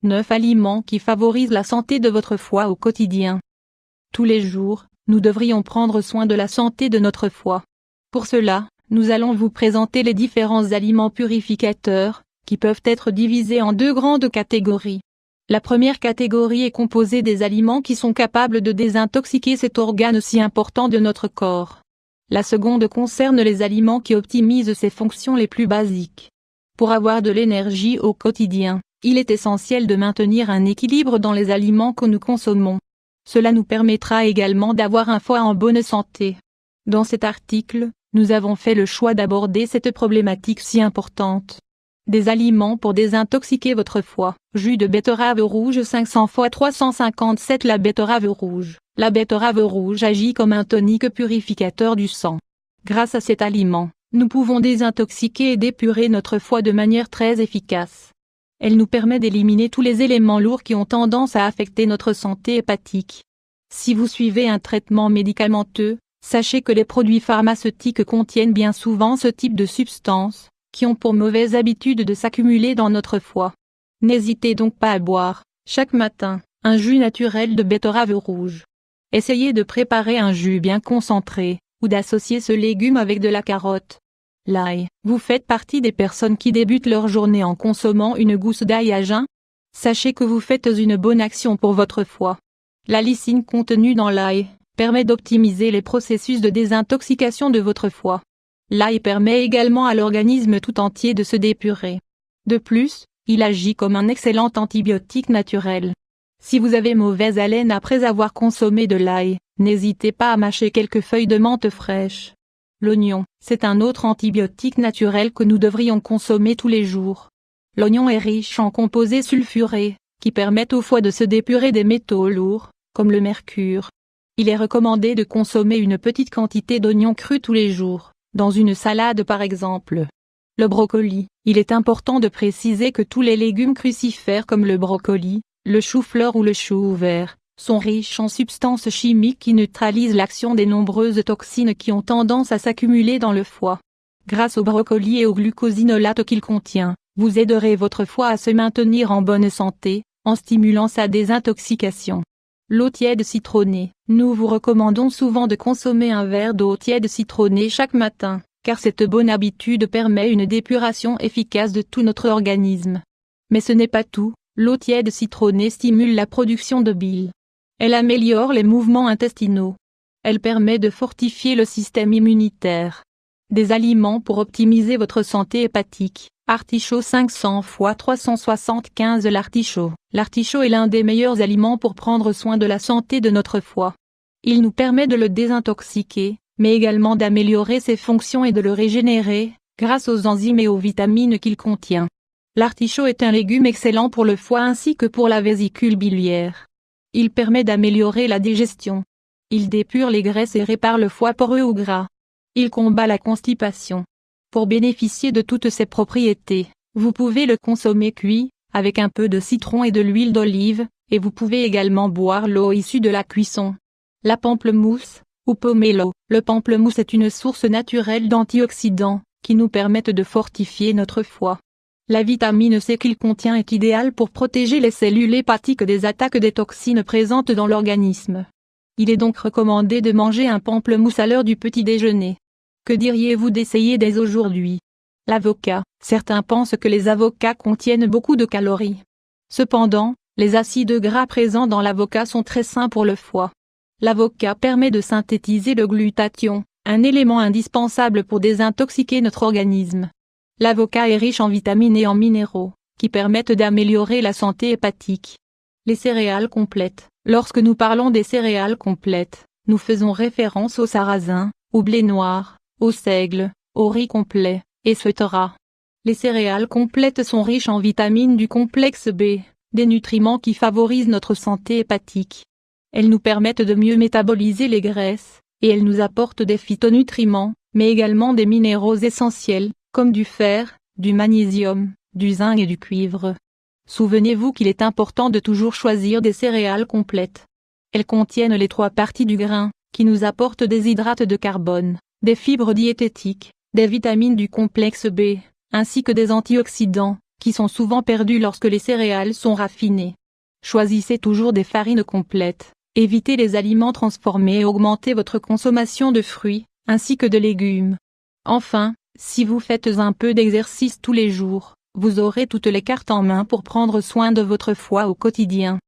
9 aliments qui favorisent la santé de votre foie au quotidien. Tous les jours, nous devrions prendre soin de la santé de notre foie. Pour cela, nous allons vous présenter les différents aliments purificateurs, qui peuvent être divisés en 2 grandes catégories. La première catégorie est composée des aliments qui sont capables de désintoxiquer cet organe si important de notre corps. La seconde concerne les aliments qui optimisent ses fonctions les plus basiques. Pour avoir de l'énergie au quotidien, il est essentiel de maintenir un équilibre dans les aliments que nous consommons. Cela nous permettra également d'avoir un foie en bonne santé. Dans cet article, nous avons fait le choix d'aborder cette problématique si importante. Des aliments pour désintoxiquer votre foie. Jus de betterave rouge 500 x 357. La betterave rouge. La betterave rouge agit comme un tonique purificateur du sang. Grâce à cet aliment, nous pouvons désintoxiquer et d'épurer notre foie de manière très efficace. Elle nous permet d'éliminer tous les éléments lourds qui ont tendance à affecter notre santé hépatique. Si vous suivez un traitement médicamenteux, sachez que les produits pharmaceutiques contiennent bien souvent ce type de substances, qui ont pour mauvaise habitude de s'accumuler dans notre foie. N'hésitez donc pas à boire, chaque matin, un jus naturel de betterave rouge. Essayez de préparer un jus bien concentré, ou d'associer ce légume avec de la carotte. L'ail. Vous faites partie des personnes qui débutent leur journée en consommant une gousse d'ail à jeun? Sachez que vous faites une bonne action pour votre foie. La lysine contenue dans l'ail permet d'optimiser les processus de désintoxication de votre foie. L'ail permet également à l'organisme tout entier de se dépurer. De plus, il agit comme un excellent antibiotique naturel. Si vous avez mauvaise haleine après avoir consommé de l'ail, n'hésitez pas à mâcher quelques feuilles de menthe fraîches. L'oignon, c'est un autre antibiotique naturel que nous devrions consommer tous les jours. L'oignon est riche en composés sulfurés, qui permettent au foie de se dépurer des métaux lourds, comme le mercure. Il est recommandé de consommer une petite quantité d'oignons crus tous les jours, dans une salade par exemple. Le brocoli. Il est important de préciser que tous les légumes crucifères comme le brocoli, le chou-fleur ou le chou vert, sont riches en substances chimiques qui neutralisent l'action des nombreuses toxines qui ont tendance à s'accumuler dans le foie. Grâce au brocoli et au glucosinolate qu'il contient, vous aiderez votre foie à se maintenir en bonne santé, en stimulant sa désintoxication. L'eau tiède citronnée. Nous vous recommandons souvent de consommer un verre d'eau tiède citronnée chaque matin, car cette bonne habitude permet une dépuration efficace de tout notre organisme. Mais ce n'est pas tout, l'eau tiède citronnée stimule la production de bile. Elle améliore les mouvements intestinaux. Elle permet de fortifier le système immunitaire. Des aliments pour optimiser votre santé hépatique. Artichaut 500 x 375. L'artichaut. L'artichaut est l'un des meilleurs aliments pour prendre soin de la santé de notre foie. Il nous permet de le désintoxiquer, mais également d'améliorer ses fonctions et de le régénérer, grâce aux enzymes et aux vitamines qu'il contient. L'artichaut est un légume excellent pour le foie ainsi que pour la vésicule biliaire. Il permet d'améliorer la digestion. Il dépure les graisses et répare le foie poreux ou gras. Il combat la constipation. Pour bénéficier de toutes ces propriétés, vous pouvez le consommer cuit, avec un peu de citron et de l'huile d'olive, et vous pouvez également boire l'eau issue de la cuisson. La pamplemousse, ou pomelo. Le pamplemousse est une source naturelle d'antioxydants, qui nous permettent de fortifier notre foie. La vitamine C qu'il contient est idéale pour protéger les cellules hépatiques des attaques des toxines présentes dans l'organisme. Il est donc recommandé de manger un pamplemousse à l'heure du petit déjeuner. Que diriez-vous d'essayer dès aujourd'hui? L'avocat. Certains pensent que les avocats contiennent beaucoup de calories. Cependant, les acides gras présents dans l'avocat sont très sains pour le foie. L'avocat permet de synthétiser le glutathion, un élément indispensable pour désintoxiquer notre organisme. L'avocat est riche en vitamines et en minéraux, qui permettent d'améliorer la santé hépatique. Les céréales complètes. Lorsque nous parlons des céréales complètes, nous faisons référence au sarrasin, au blé noir, au seigle, au riz complet, etc. Les céréales complètes sont riches en vitamines du complexe B, des nutriments qui favorisent notre santé hépatique. Elles nous permettent de mieux métaboliser les graisses, et elles nous apportent des phytonutriments, mais également des minéraux essentiels, comme du fer, du magnésium, du zinc et du cuivre. Souvenez-vous qu'il est important de toujours choisir des céréales complètes. Elles contiennent les 3 parties du grain, qui nous apportent des hydrates de carbone, des fibres diététiques, des vitamines du complexe B, ainsi que des antioxydants, qui sont souvent perdues lorsque les céréales sont raffinées. Choisissez toujours des farines complètes, évitez les aliments transformés et augmentez votre consommation de fruits, ainsi que de légumes. Enfin, si vous faites un peu d'exercice tous les jours, vous aurez toutes les cartes en main pour prendre soin de votre foie au quotidien.